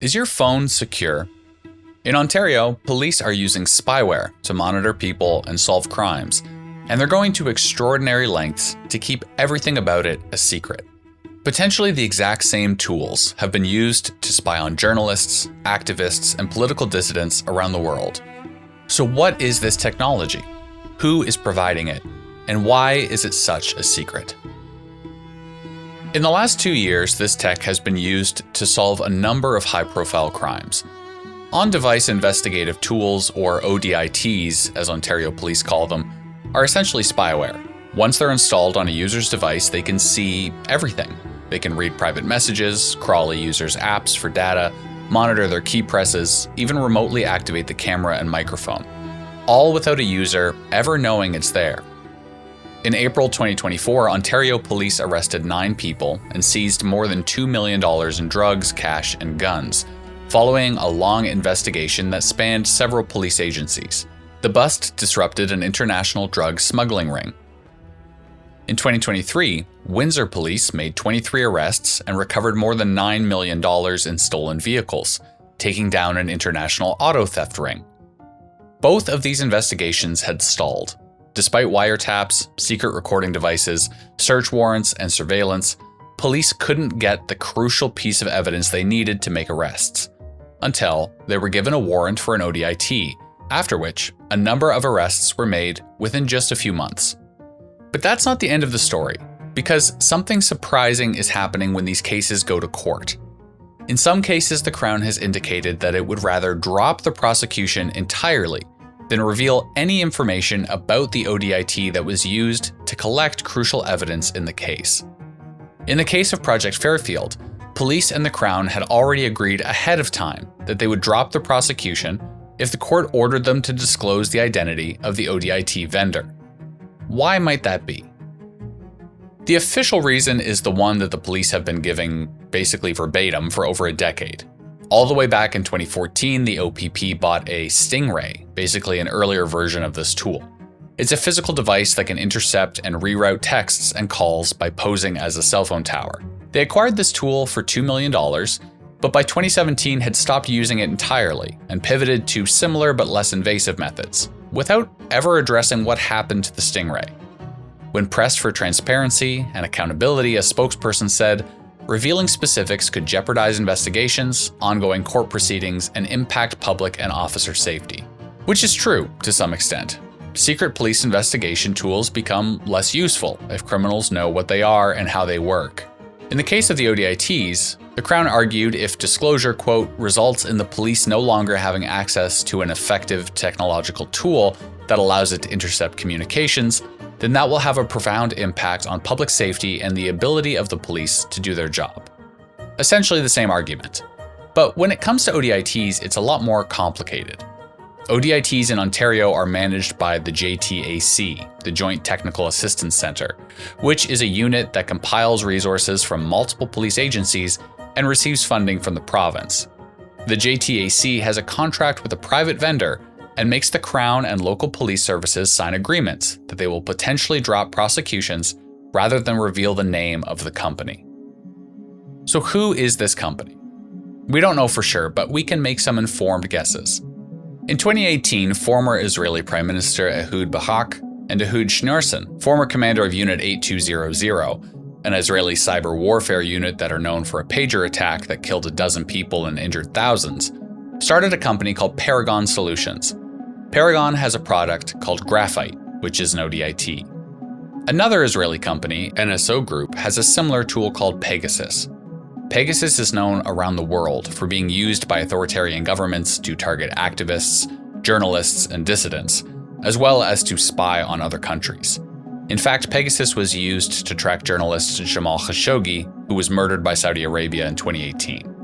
Is your phone secure? In Ontario, police are using spyware to monitor people and solve crimes, and they're going to extraordinary lengths to keep everything about it a secret. Potentially the exact same tools have been used to spy on journalists, activists, and political dissidents around the world. So what is this technology? Who is providing it? And why is it such a secret? In the last 2 years, this tech has been used to solve a number of high-profile crimes. On-device investigative tools, or ODITs, as Ontario police call them, are essentially spyware. Once they're installed on a user's device, they can see everything. They can read private messages, crawl a user's apps for data, monitor their key presses, even remotely activate the camera and microphone, all without a user ever knowing it's there. In April 2024, Ontario police arrested 9 people and seized more than $2 million in drugs, cash, and guns, following a long investigation that spanned several police agencies. The bust disrupted an international drug smuggling ring. In 2023, Windsor police made 23 arrests and recovered more than $9 million in stolen vehicles, taking down an international auto theft ring. Both of these investigations had stalled. Despite wiretaps, secret recording devices, search warrants, and surveillance, police couldn't get the crucial piece of evidence they needed to make arrests, until they were given a warrant for an ODIT, after which a number of arrests were made within just a few months. But that's not the end of the story, because something surprising is happening when these cases go to court. In some cases, the Crown has indicated that it would rather drop the prosecution entirely than reveal any information about the ODIT that was used to collect crucial evidence in the case. In the case of Project Fairfield, police and the Crown had already agreed ahead of time that they would drop the prosecution if the court ordered them to disclose the identity of the ODIT vendor. Why might that be? The official reason is the one that the police have been giving basically verbatim for over a decade. All the way back in 2014, the OPP bought a Stingray, basically an earlier version of this tool. It's a physical device that can intercept and reroute texts and calls by posing as a cell phone tower. They acquired this tool for $2 million, but by 2017 had stopped using it entirely and pivoted to similar but less invasive methods, without ever addressing what happened to the Stingray. When pressed for transparency and accountability, a spokesperson said, revealing specifics could jeopardize investigations, ongoing court proceedings, and impact public and officer safety. Which is true to some extent. Secret police investigation tools become less useful if criminals know what they are and how they work. In the case of the ODITs, the Crown argued if disclosure, quote, results in the police no longer having access to an effective technological tool that allows it to intercept communications, then that will have a profound impact on public safety and the ability of the police to do their job. Essentially the same argument. But when it comes to ODITs, it's a lot more complicated. ODITs in Ontario are managed by the JTAC, the Joint Technical Assistance Centre, which is a unit that compiles resources from multiple police agencies and receives funding from the province. The JTAC has a contract with a private vendor and makes the Crown and local police services sign agreements that they will potentially drop prosecutions rather than reveal the name of the company. So who is this company? We don't know for sure, but we can make some informed guesses. In 2018, former Israeli Prime Minister Ehud Barak and Ehud Schneerson, former commander of Unit 8200, an Israeli cyber warfare unit that are known for a pager attack that killed 12 people and injured thousands, started a company called Paragon Solutions. Paragon has a product called Graphite, which is an ODIT. Another Israeli company, NSO Group, has a similar tool called Pegasus. Pegasus is known around the world for being used by authoritarian governments to target activists, journalists, and dissidents, as well as to spy on other countries. In fact, Pegasus was used to track journalist Jamal Khashoggi, who was murdered by Saudi Arabia in 2018.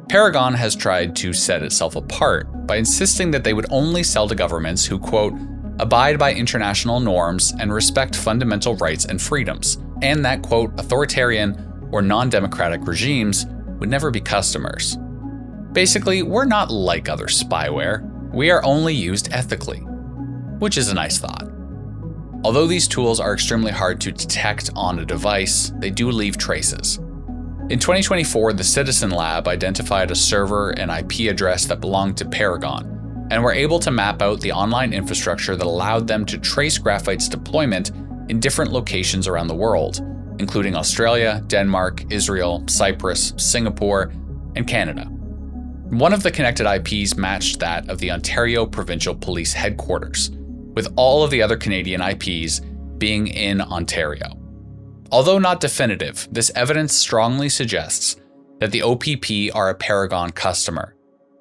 Paragon has tried to set itself apart by insisting that they would only sell to governments who, quote, abide by international norms and respect fundamental rights and freedoms, and that, quote, authoritarian or non-democratic regimes would never be customers. Basically, we're not like other spyware. We are only used ethically, which is a nice thought. Although these tools are extremely hard to detect on a device, they do leave traces. In 2024, the Citizen Lab identified a server and IP address that belonged to Paragon, and were able to map out the online infrastructure that allowed them to trace graphite's deployment in different locations around the world, including Australia, Denmark, Israel, Cyprus, Singapore, and Canada. One of the connected IPs matched that of the Ontario Provincial Police Headquarters, with all of the other Canadian IPs being in Ontario. Although not definitive, this evidence strongly suggests that the OPP are a Paragon customer,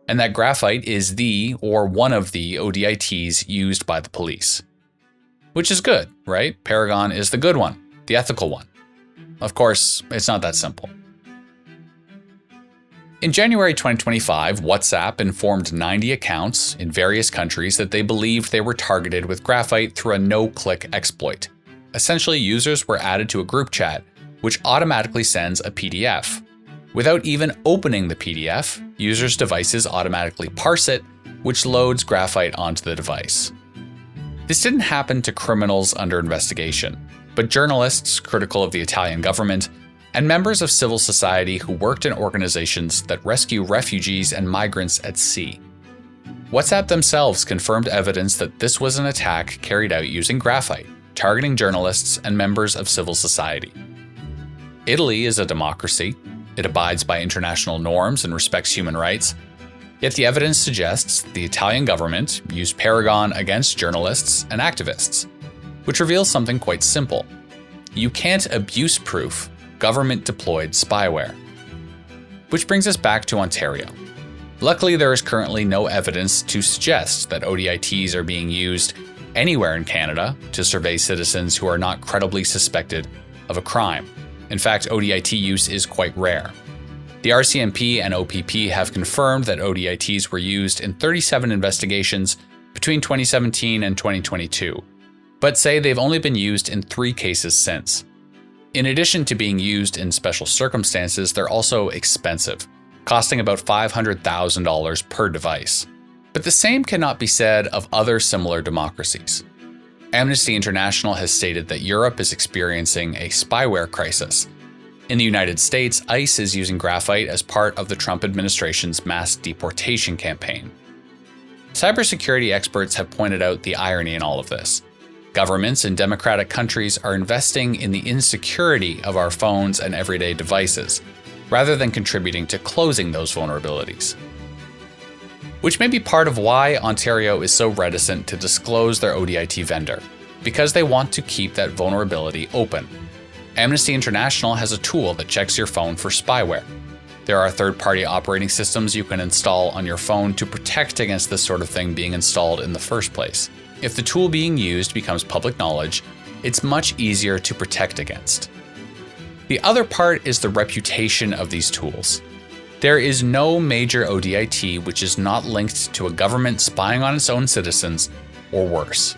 and that graphite is the or one of the ODITs used by the police. Which is good, right? Paragon is the good one, the ethical one. Of course, it's not that simple. In January 2025, WhatsApp informed 90 accounts in various countries that they believed they were targeted with graphite through a no-click exploit. Essentially, users were added to a group chat, which automatically sends a PDF. Without even opening the PDF, users' devices automatically parse it, which loads graphite onto the device. This didn't happen to criminals under investigation, but journalists critical of the Italian government and members of civil society who worked in organizations that rescue refugees and migrants at sea. WhatsApp themselves confirmed evidence that this was an attack carried out using graphite, targeting journalists and members of civil society. Italy is a democracy. It abides by international norms and respects human rights. Yet the evidence suggests the Italian government used Paragon against journalists and activists, which reveals something quite simple. You can't abuse-proof government-deployed spyware. Which brings us back to Ontario. Luckily, there is currently no evidence to suggest that ODITs are being used anywhere in Canada to survey citizens who are not credibly suspected of a crime. In fact, ODIT use is quite rare. The RCMP and OPP have confirmed that ODITs were used in 37 investigations between 2017 and 2022, but say they've only been used in 3 cases since. In addition to being used in special circumstances, they're also expensive, costing about $500,000 per device. But the same cannot be said of other similar democracies. Amnesty International has stated that Europe is experiencing a spyware crisis. In the United States, ICE is using graphite as part of the Trump administration's mass deportation campaign. Cybersecurity experts have pointed out the irony in all of this. Governments in democratic countries are investing in the insecurity of our phones and everyday devices, rather than contributing to closing those vulnerabilities. Which may be part of why Ontario is so reticent to disclose their ODIT vendor, because they want to keep that vulnerability open. Amnesty International has a tool that checks your phone for spyware. There are third-party operating systems you can install on your phone to protect against this sort of thing being installed in the first place. If the tool being used becomes public knowledge, it's much easier to protect against. The other part is the reputation of these tools. There is no major ODIT which is not linked to a government spying on its own citizens, or worse.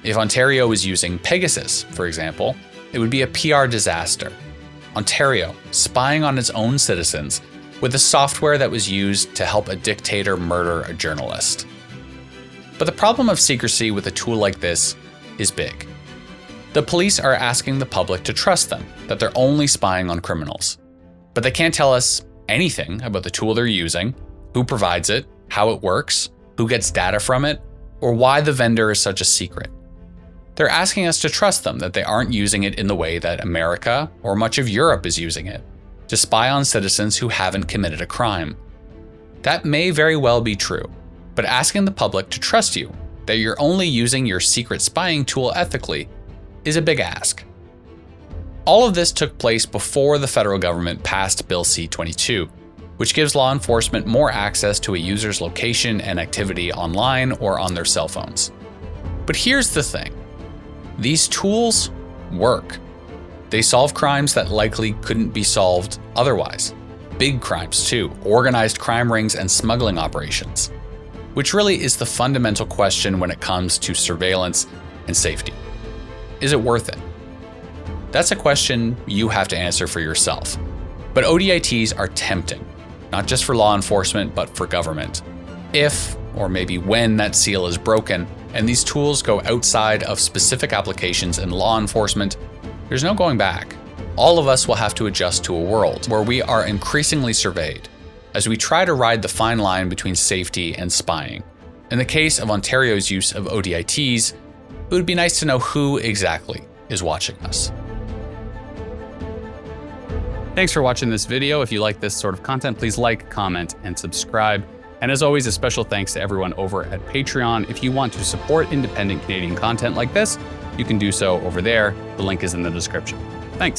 If Ontario is using Pegasus, for example, it would be a PR disaster. Ontario spying on its own citizens with the software that was used to help a dictator murder a journalist. But the problem of secrecy with a tool like this is big. The police are asking the public to trust them, that they're only spying on criminals. But they can't tell us anything about the tool they're using, who provides it, how it works, who gets data from it, or why the vendor is such a secret. They're asking us to trust them that they aren't using it in the way that America or much of Europe is using it, to spy on citizens who haven't committed a crime. That may very well be true, but asking the public to trust you that you're only using your secret spying tool ethically is a big ask. All of this took place before the federal government passed Bill C-22, which gives law enforcement more access to a user's location and activity online or on their cell phones. But here's the thing. These tools work. They solve crimes that likely couldn't be solved otherwise. Big crimes too, organized crime rings and smuggling operations. Which really is the fundamental question when it comes to surveillance and safety. Is it worth it? That's a question you have to answer for yourself. But ODITs are tempting, not just for law enforcement, but for government. If, or maybe when, that seal is broken, and these tools go outside of specific applications in law enforcement, there's no going back. all of us will have to adjust to a world where we are increasingly surveyed as we try to ride the fine line between safety and spying. In the case of Ontario's use of ODITs, it would be nice to know who exactly is watching us. Thanks for watching this video. If you like this sort of content, please like, comment, and subscribe. And as always, a special thanks to everyone over at Patreon. If you want to support independent Canadian content like this, you can do so over there. The link is in the description. Thanks.